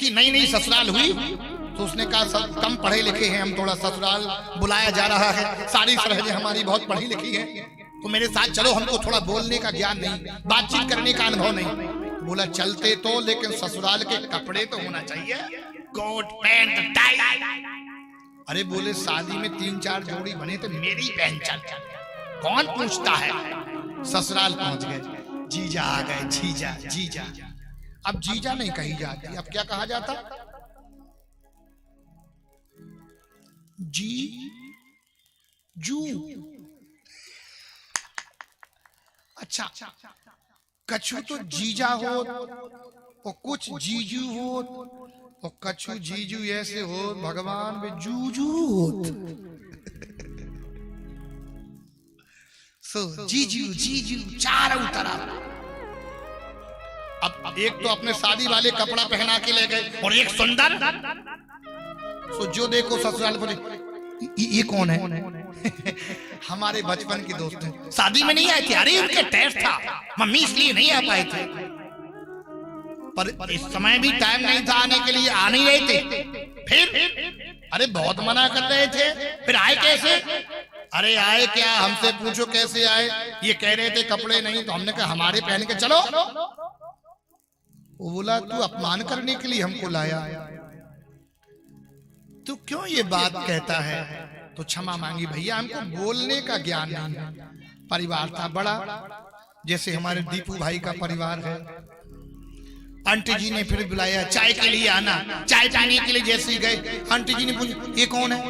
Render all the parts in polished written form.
कि नई नई ससुराल हुई तो उसने कहा सब कम पढ़े लिखे हैं हम, थोड़ा ससुराल बुलाया जा रहा है, सारी सरहदें हमारी बहुत पढ़ी लिखी है, तो मेरे साथ चलो, हमको थोड़ा बोलने का ज्ञान नहीं, बातचीत करने का अनुभव नहीं। बोला चलते तो, लेकिन ससुराल के कपड़े तो होना चाहिए, कोट पैंट टाई। अरे बोले शादी में 3-4 जोड़ी बने तो मेरी पहन चल, कौन पूछता है। ससुराल पहुंच गए, जीजा आ गए, जीजा जीजा। अब जीजा नहीं कही जाती, अब क्या कहा जाता, जी जू। अच्छा, कछु तो जीजा हो और कुछ जीजू हो, और कछु जीजू ऐसे हो भगवान में जूजू हो। सो जीजू जीजू चारों तरफ। अब एक तो अपने शादी वाले कपड़ा पहना के ले गए और एक सुंदर, सो जो देखो ससुराल बोले ये कौन है। हमारे बचपन के दोस्त हैं, शादी में नहीं आए थे, अरे उनके टेस्ट था मम्मी इसलिए नहीं आ पाए थे, पर इस समय भी टाइम नहीं था आने के लिए, आ नहीं रहे थे। फिर अरे बहुत मना कर रहे थे, फिर आए कैसे। अरे आए क्या, हमसे पूछो कैसे आए, ये कह रहे थे कपड़े नहीं, तो हमने कहा हमारे पहन के चलो। वो बोला तू अपमान करने के लिए हमको लाया, तू क्यों ये बात कहता है। तो क्षमा मांगी, भैया हमको बोलने का ज्ञान नहीं। परिवार था बड़ा, जैसे हमारे दीपू भाई का परिवार है। आंटी जी ने फिर बुलाया, चाय के लिए आना, चाय पीने के लिए जैसे ही गए, आंटी जी ने पूछा ये कौन है।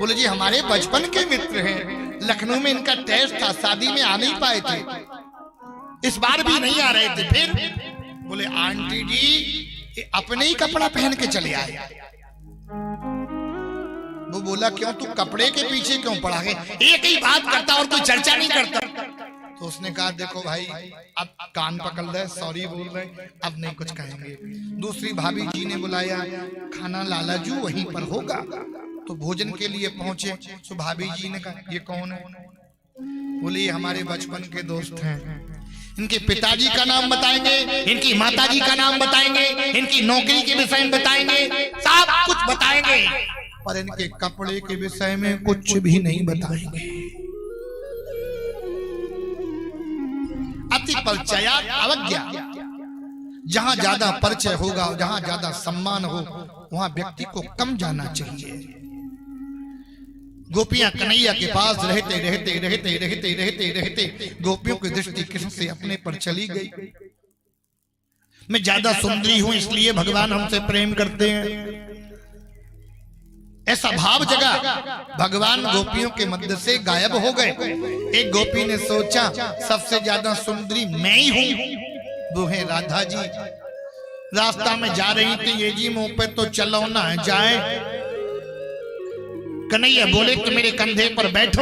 बोले जी हमारे बचपन के मित्र हैं, लखनऊ में इनका टेस्ट था, शादी में आ नहीं पाए थे, इस बार भी नहीं आ रहे थे। फिर बोले आंटी जी अपने ही कपड़ा पहन के चले आए। वो बोला क्यों, तू कपड़े के पीछे क्यों पड़ा है, एक ही बात करता और कोई चर्चा नहीं करता। तो उसने कहा देखो भाई अब कान पकड़ रहे, सॉरी बोल रहे, अब नहीं कुछ कहेंगे। दूसरी भाभी जी ने बुलाया, खाना लालाजू वहीं पर होगा, तो भोजन के लिए पहुंचे। तो भाभी जी ने कहा ये कौन है। बोले ये हमारे बचपन के दोस्त हैं, इनके पिताजी का नाम बताएंगे, इनकी माताजी का नाम बताएंगे, इनकी नौकरी के विषय में बताएंगे, सब कुछ बताएंगे, पर इनके कपड़े के विषय में कुछ भी नहीं बताएंगे। अति परिचया अवज्ञा। जहां ज्यादा परिचय होगा, जहां ज्यादा सम्मान हो, वहां व्यक्ति को कम जाना चाहिए। गोपियां कन्हैया के पास रहते रहते रहते रहते रहते रहते गोपियों की दृष्टि कृष्ण से अपने पर चली गई। मैं ज्यादा सुंदरी हूं इसलिए भगवान हमसे प्रेम करते हैं, ऐसा भाव जगा। भगवान गोपियों के मध्य से गायब हो गए। एक गोपी ने सोचा सबसे ज्यादा सुंदरी मैं ही हूं, वो है राधा जी। रास्ता में जा रही थी, ये जी मुंह पे तो चलो ना जाए। कन्हैया बोले तो मेरे कंधे पर बैठो।